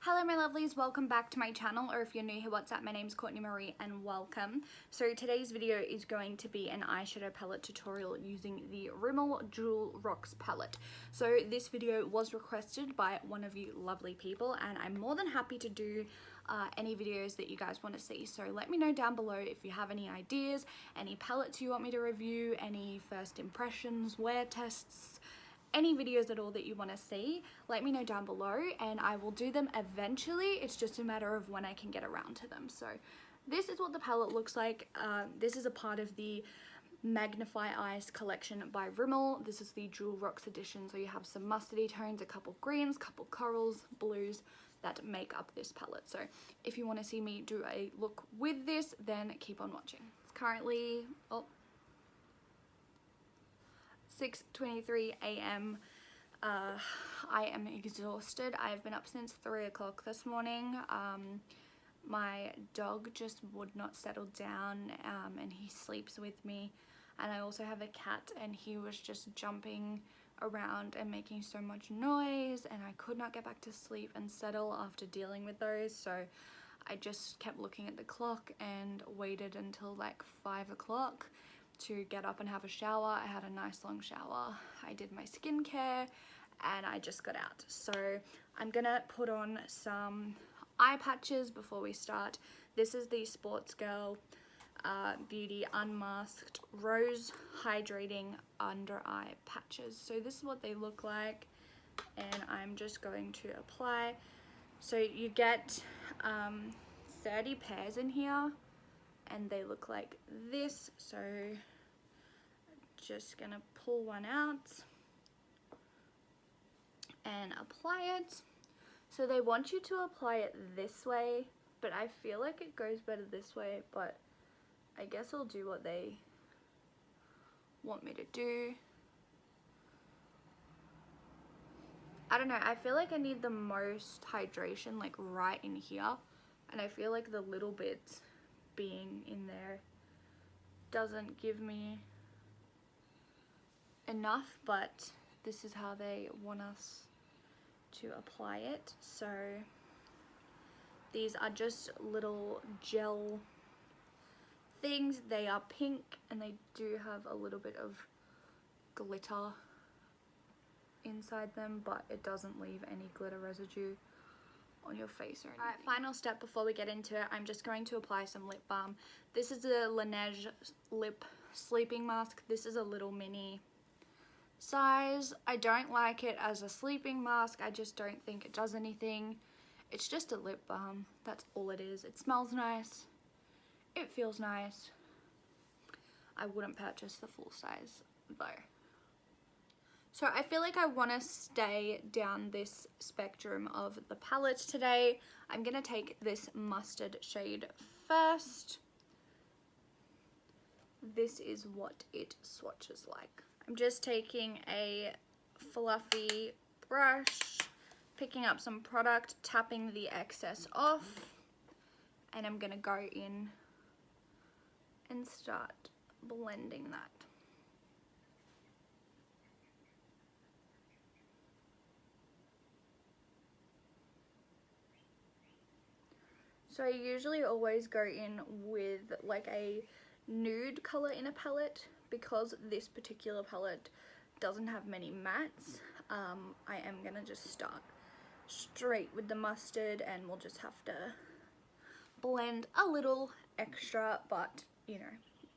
Hello my lovelies, welcome back to my channel, or if you're new here, what's up, my name's Courtney Marie and welcome. So today's video is going to be an eyeshadow palette tutorial using the Rimmel Jewel Rocks palette. So this video was requested by one of you lovely people and I'm more than happy to do any videos that you guys want to see. So let me know down below if you have any ideas, any palettes you want me to review, any first impressions, wear tests, any videos at all that you want to see. Let me know down below and I will do them eventually. It's just a matter of when I can get around to them. So this is what the palette looks like. This is a part of the Magnify Eyes collection by Rimmel. This is the Jewel Rocks edition, so you have some mustardy tones, a couple greens, couple corals, blues that make up this palette. So if you want to see me do a look with this, then keep on watching. It's currently 6:23 a.m. I am exhausted. I've been up since 3 o'clock this morning. My dog just would not settle down and he sleeps with me, and I also have a cat and he was just jumping around and making so much noise, and I could not get back to sleep and settle after dealing with those, so I just kept looking at the clock and waited until like 5 o'clock to get up and have a shower. I had a nice long shower, I did my skincare, and I just got out. So I'm gonna put on some eye patches before we start. This is the Sports Girl Beauty Unmasked Rose Hydrating Under Eye Patches. So this is what they look like, and I'm just going to apply. So you get 30 pairs in here and they look like this. So just gonna pull one out and apply it. So they want you to apply it this way, but I feel like it goes better this way, but I guess I'll do what they want me to do. I don't know, I feel like I need the most hydration like right in here, and I feel like the little bits being in there doesn't give me enough, but this is how they want us to apply it. So these are just little gel things. They are pink and they do have a little bit of glitter inside them, but it doesn't leave any glitter residue on your face or anything. Alright, final step before we get into it, I'm just going to apply some lip balm. This is a Laneige lip sleeping mask. This is a little mini size. I don't like it as a sleeping mask. I just don't think it does anything. It's just a lip balm. That's all it is. It smells nice. It feels nice. I wouldn't purchase the full size though. So I feel like I want to stay down this spectrum of the palette today. I'm going to take this mustard shade first. This is what it swatches like. I'm just taking a fluffy brush, picking up some product, tapping the excess off, and I'm going to go in and start blending that. So I usually always go in with like a nude color in a palette, because this particular palette doesn't have many mattes. I am gonna just start straight with the mustard and we'll just have to blend a little extra, but you know,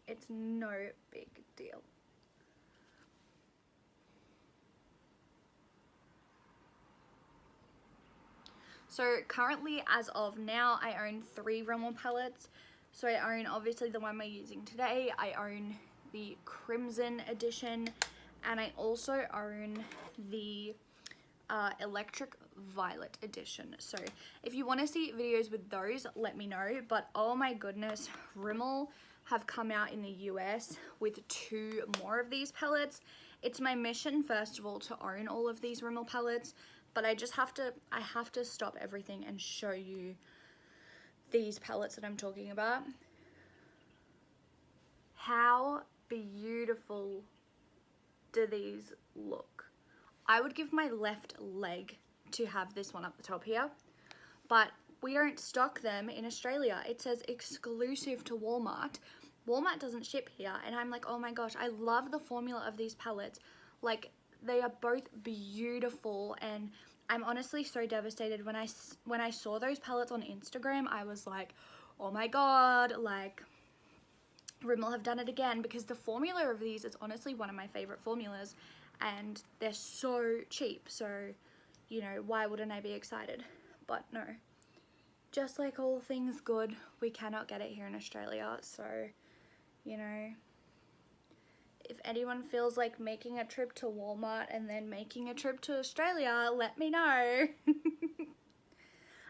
it's no big deal. So currently, as of now, I own 3 Rimmel palettes. So I own obviously the one we're using today, I own the Crimson edition, and I also own the Electric Violet edition. So if you want to see videos with those, let me know. But oh my goodness, Rimmel have come out in the US with 2 more of these palettes. It's my mission, first of all, to own all of these Rimmel palettes, but I have to stop everything and show you these palettes that I'm talking about. How beautiful do these look? I would give my left leg to have this one up the top here, but we don't stock them in Australia. It says exclusive to Walmart. Walmart doesn't ship here, and I'm like, oh my gosh, I love the formula of these palettes. Like, they are both beautiful, and I'm honestly so devastated. When I saw those palettes on Instagram, I was like, oh my god, like, Rimmel have done it again, because the formula of these is honestly one of my favorite formulas, and they're so cheap, so, you know, why wouldn't I be excited? But no, just like all things good, we cannot get it here in Australia. So, you know, if anyone feels like making a trip to Walmart and then making a trip to Australia, let me know.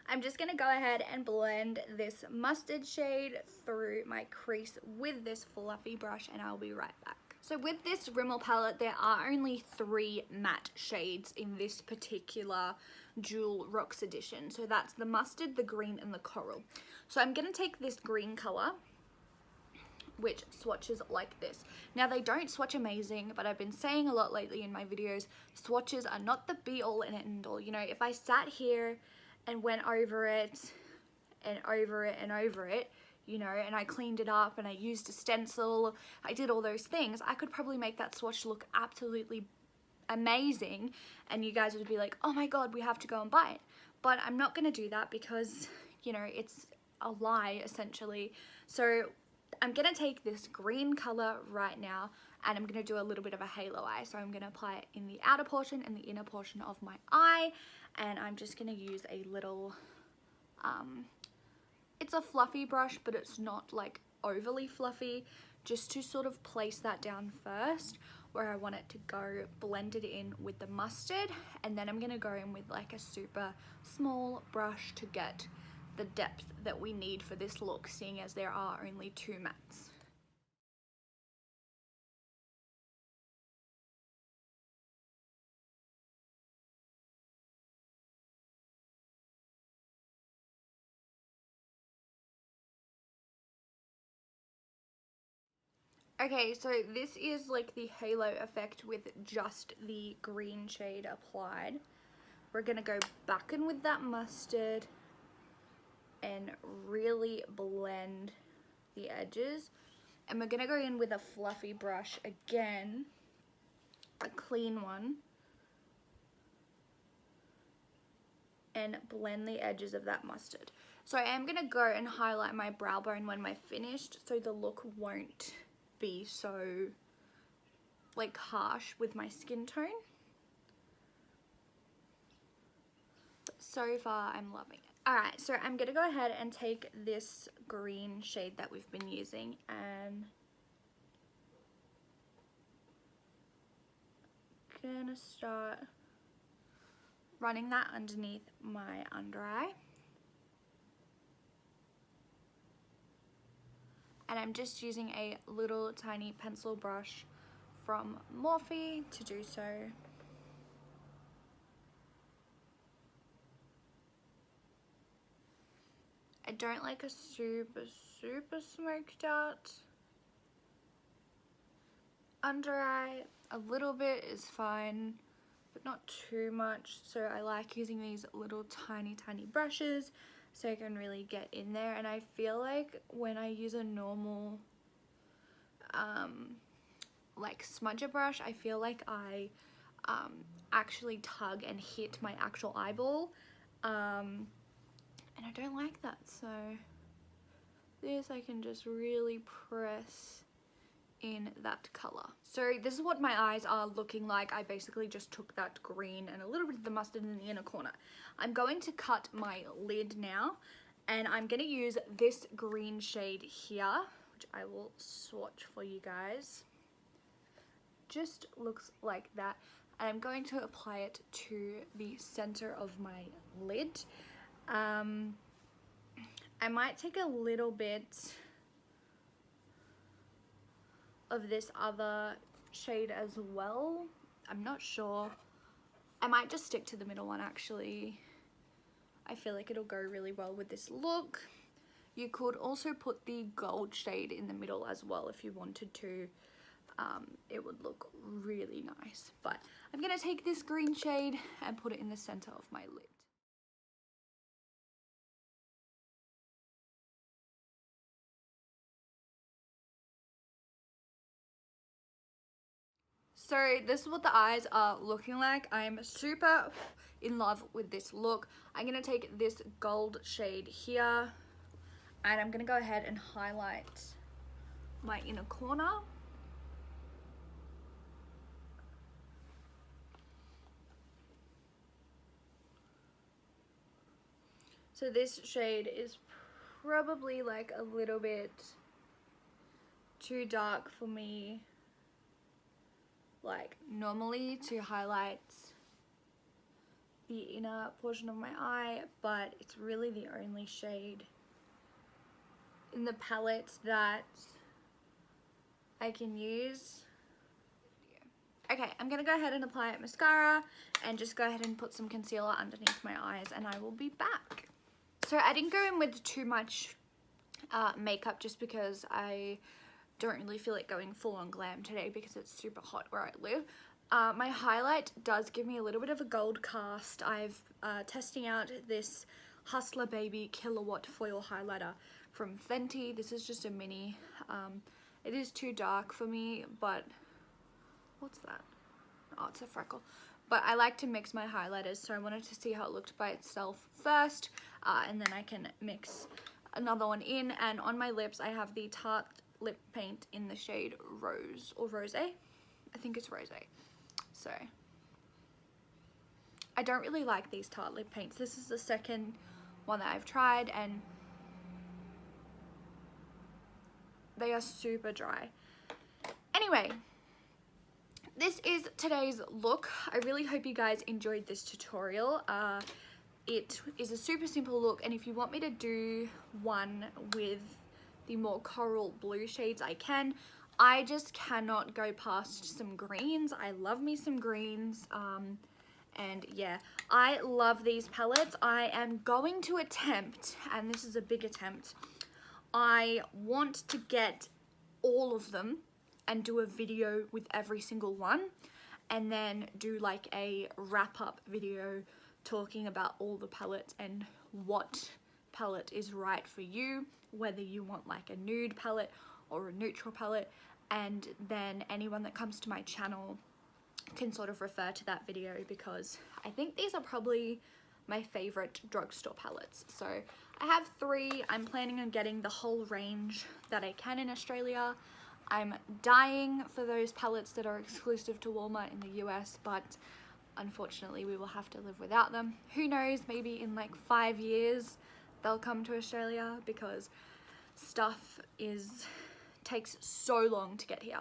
I'm just going to go ahead and blend this mustard shade through my crease with this fluffy brush, and I'll be right back. So with this Rimmel palette, there are only 3 matte shades in this particular Jewel Rocks edition. So that's the mustard, the green, and the coral. So I'm going to take this green color, which swatches like this. Now, they don't swatch amazing, but I've been saying a lot lately in my videos, swatches are not the be all and end all. You know, if I sat here and went over it and over it and over it, you know, and I cleaned it up and I used a stencil, I did all those things, I could probably make that swatch look absolutely amazing, and you guys would be like, oh my god, we have to go and buy it. But I'm not going to do that because, you know, it's a lie essentially. So I'm going to take this green color right now, and I'm going to do a little bit of a halo eye. So I'm going to apply it in the outer portion and the inner portion of my eye, and I'm just going to use a little, it's a fluffy brush, but it's not like overly fluffy, just to sort of place that down first where I want it to go, blend it in with the mustard, and then I'm going to go in with like a super small brush to get the depth that we need for this look, seeing as there are only 2 mattes. Okay, so this is like the halo effect with just the green shade applied. We're gonna go back in with that mustard and really blend the edges. And we're gonna go in with a fluffy brush again, a clean one, and blend the edges of that mustard. So I am gonna go and highlight my brow bone when we're finished, so the look won't be so like harsh with my skin tone. But so far I'm loving it. Alright, so I'm gonna go ahead and take this green shade that we've been using and gonna start running that underneath my under eye. And I'm just using a little tiny pencil brush from Morphe to do so. I don't like a super smoked out under eye. A little bit is fine, but not too much. So I like using these little tiny brushes so I can really get in there. And I feel like when I use a normal like smudger brush, I feel like I actually tug and hit my actual eyeball, and I don't like that. So this I can just really press in that color. So this is what my eyes are looking like. I basically just took that green and a little bit of the mustard in the inner corner. I'm going to cut my lid now, and I'm going to use this green shade here, which I will swatch for you guys. Just looks like that, and I'm going to apply it to the center of my lid. I might take a little bit of this other shade as well. I'm not sure. I might just stick to the middle one actually. I feel like it'll go really well with this look. You could also put the gold shade in the middle as well if you wanted to. It would look really nice. But I'm gonna take this green shade and put it in the center of my lid. So this is what the eyes are looking like. I'm super in love with this look. I'm going to take this gold shade here and I'm going to go ahead and highlight my inner corner. So this shade is probably like a little bit too dark for me, like normally, to highlight the inner portion of my eye, but it's really the only shade in the palette that I can use. Okay, I'm gonna go ahead and apply mascara and just go ahead and put some concealer underneath my eyes and I will be back. So I didn't go in with too much makeup just because I don't really feel like going full on glam today because it's super hot where I live. My highlight does give me a little bit of a gold cast. I've testing out this Hustler Baby Killawatt Foil Highlighter from Fenty. This is just a mini. It is too dark for me, but what's that? Oh, it's a freckle. But I like to mix my highlighters, so I wanted to see how it looked by itself first, and then I can mix another one in. And on my lips, I have the Tarte lip paint in the shade Rose, or Rose. I think it's Rose. So I don't really like these Tarte lip paints. This is the second one that I've tried and they are super dry. Anyway, this is today's look. I really hope you guys enjoyed this tutorial. It is a super simple look, and if you want me to do one with the more coral blue shades, I can. I just cannot go past some greens. I love me some greens. And yeah, I love these palettes. I am going to attempt, and this is a big attempt, I want to get all of them and do a video with every single one, and then do like a wrap-up video talking about all the palettes and what palette is right for you, whether you want like a nude palette or a neutral palette, and then anyone that comes to my channel can sort of refer to that video because I think these are probably my favorite drugstore palettes. So I have 3. I'm planning on getting the whole range that I can in Australia. I'm dying for those palettes that are exclusive to Walmart in the US, but unfortunately we will have to live without them. Who knows, maybe in like 5 years they'll come to Australia because stuff takes so long to get here.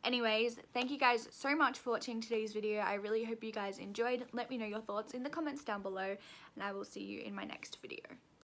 Anyways, thank you guys so much for watching today's video. I really hope you guys enjoyed. Let me know your thoughts in the comments down below, and I will see you in my next video.